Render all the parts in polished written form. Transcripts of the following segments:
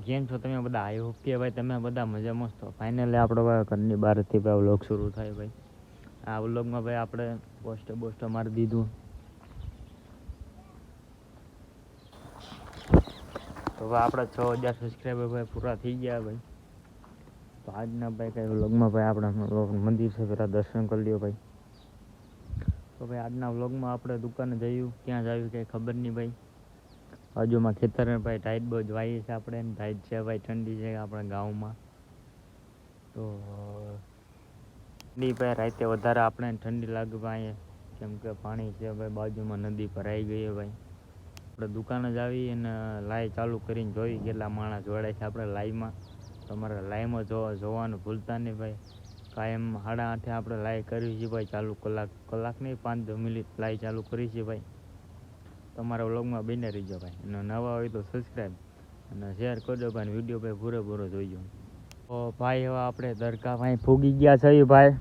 કેમ છો તમે બધા? આઈ હોપ કે ભાઈ તમે બધા મજામાં છો. ફાઇનલી આપણો ભાઈ ઘરની બહારથી ભાઈ વ્લોગ શરૂ થાય ભાઈ. આ વ્લોગમાં ભાઈ આપણે પોસ્ટ મારી દીધું. તો ભાઈ આપણા 6000 સબસ્ક્રાઈબર ભાઈ પૂરા થઈ ગયા ભાઈ. તો આજના ભાઈ કઈ વ્લોગમાં ભાઈ આપણે મંદિર છે પેલા દર્શન કરી લ્યો ભાઈ. તો ભાઈ આજના વ્લોગમાં આપણે દુકાને જયું, ક્યાં જયું કંઈ ખબર નહીં ભાઈ. બાજુમાં ખેતર ભાઈ ટાઈટ બહુ જ વાય છે આપણે, ટાઈટ છે ભાઈ, ઠંડી છે આપણા ગામમાં. તો ઠંડી ભાઈ રાતે વધારે આપણે ઠંડી લાગે ભાઈ, કેમ કે પાણી છે ભાઈ, બાજુમાં નદી ભરાઈ ગઈ ભાઈ. આપણે દુકાને જ આવી અને લાઈવ ચાલુ કરીને જોઈ કેટલા માણસ જોડાય છે આપણે લાઈવમાં. તમારે લાઈવમાં જોવાનું ભૂલતા નહીં ભાઈ. કાયમ 8:30 આપણે લાઈવ કરી છીએ ભાઈ, ચાલુ કલાક નહીં 5-10 મિનિટ લાઈવ ચાલુ કરી છીએ ભાઈ. તમારા વ્લોગમાં બને રહીજો ભાઈ, અને નવા હોય તો સબસ્ક્રાઈબ અને શેર કરજો ભાઈ. વિડીયો ભાઈ પૂરેપૂરો જોઈજો. તો ભાઈ હવે આપણે દરગાહ ભાઈ ફૂગી ગયા છે ભાઈ.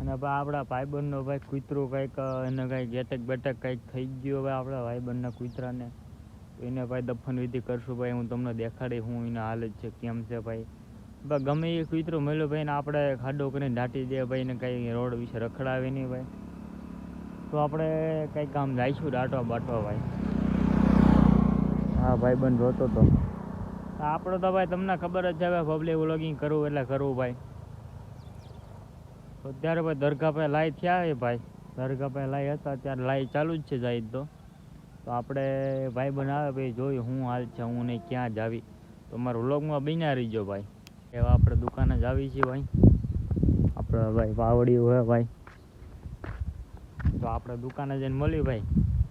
અને ભાઈ આપણા ભાઈબંધનો ભાઈ કૂતરો કંઈક એને કંઈક એટેક બેટેક કંઈક થઈ ગયો ભાઈ આપણા ભાઈબંધના કૂતરાને. એને ભાઈ દફન વિધિ કરશું ભાઈ, હું તમને દેખાડી હું એના હાલત છે કેમ છે ભાઈ. ગમે એ કૂતરો મળ્યો ભાઈ ને આપણે ખાડો કરીને દાટી દે ભાઈ, ને કંઈ રોડ વિશે રખડાવે નહીં ભાઈ. તો આપણે કંઈક કામ જઈશું દાટવા બાટવા ભાઈ. હા ભાઈબંધ જોતો તો આપણો તો ભાઈ તમને ખબર જ છે ભાઈ, પબ્લિક વ્લોગિંગ કરવું એટલે કરવું ભાઈ. તો અત્યારે ભાઈ દરગાહ ભાઈ લાઈવ થયા છે ભાઈ, દરગાહ ભાઈ લાઈવ હતા ત્યારે લાઈવ ચાલુ જ છે જાય તો આપણે ભાઈબંધ આવે ભાઈ જોયું હું હાલ છે, હું નહીં ક્યાં જ આવી. તો મારા વ્લોગમાં બન્યા રહીજો ભાઈ. એવા આપણે દુકાને જ આવી છીએ ભાઈ. આપણે ભાઈ પાવડિયું હોય ભાઈ. તો આપણે દુકાને જઈને મળ્યું ભાઈ.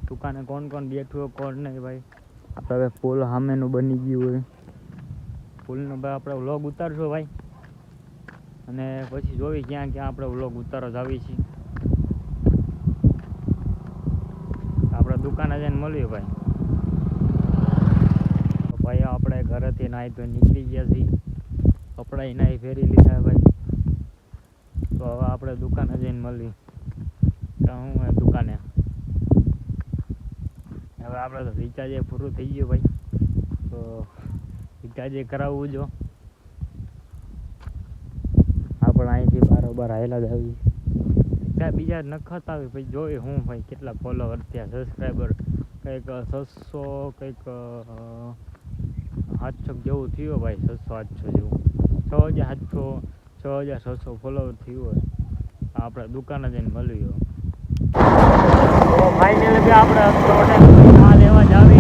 દુકાને કોણ કોણ બેઠું હોય કોણ નહીં ભાઈ. આપણે હવે પુલ સામેનું બની ગયું હોય, પુલનો ભાઈ આપણે વ્લોગ ઉતારશું ભાઈ. અને પછી જોઈ ક્યાં ક્યાં આપણે વ્લોગ ઉતારો જ આવી છીએ. આપણે દુકાને જઈને મળ્યું ભાઈ. તો ભાઈ આપણે ઘરેથી નાહી તો નીકળી ગયા છીએ, કપડાં નાહી ફેરી લીધા ભાઈ. તો હવે આપણે દુકાને જઈને મળ્યું કે હું દુકાને હવે આપણે તો રિચાર્જ પૂરું થઈ ગયું ભાઈ. તો રિચાર્જ કરાવવું જો આપણે અહીંથી બારોબાર આવેલા જ આવી ત્યાં બીજા નખાતા આવે ભાઈ. જોઈએ હું ભાઈ કેટલા ફોલોવર થયા, સબસ્ક્રાઈબર કંઈક 600 કંઈક 700 જેવું થયું ભાઈ, 600-800 જેવું, 6700-6600 ફોલોવર થયું હોય. આપણે દુકાને જઈને મળ્યું. તો ફાઇનલી આપણે આ લેવા જ આવી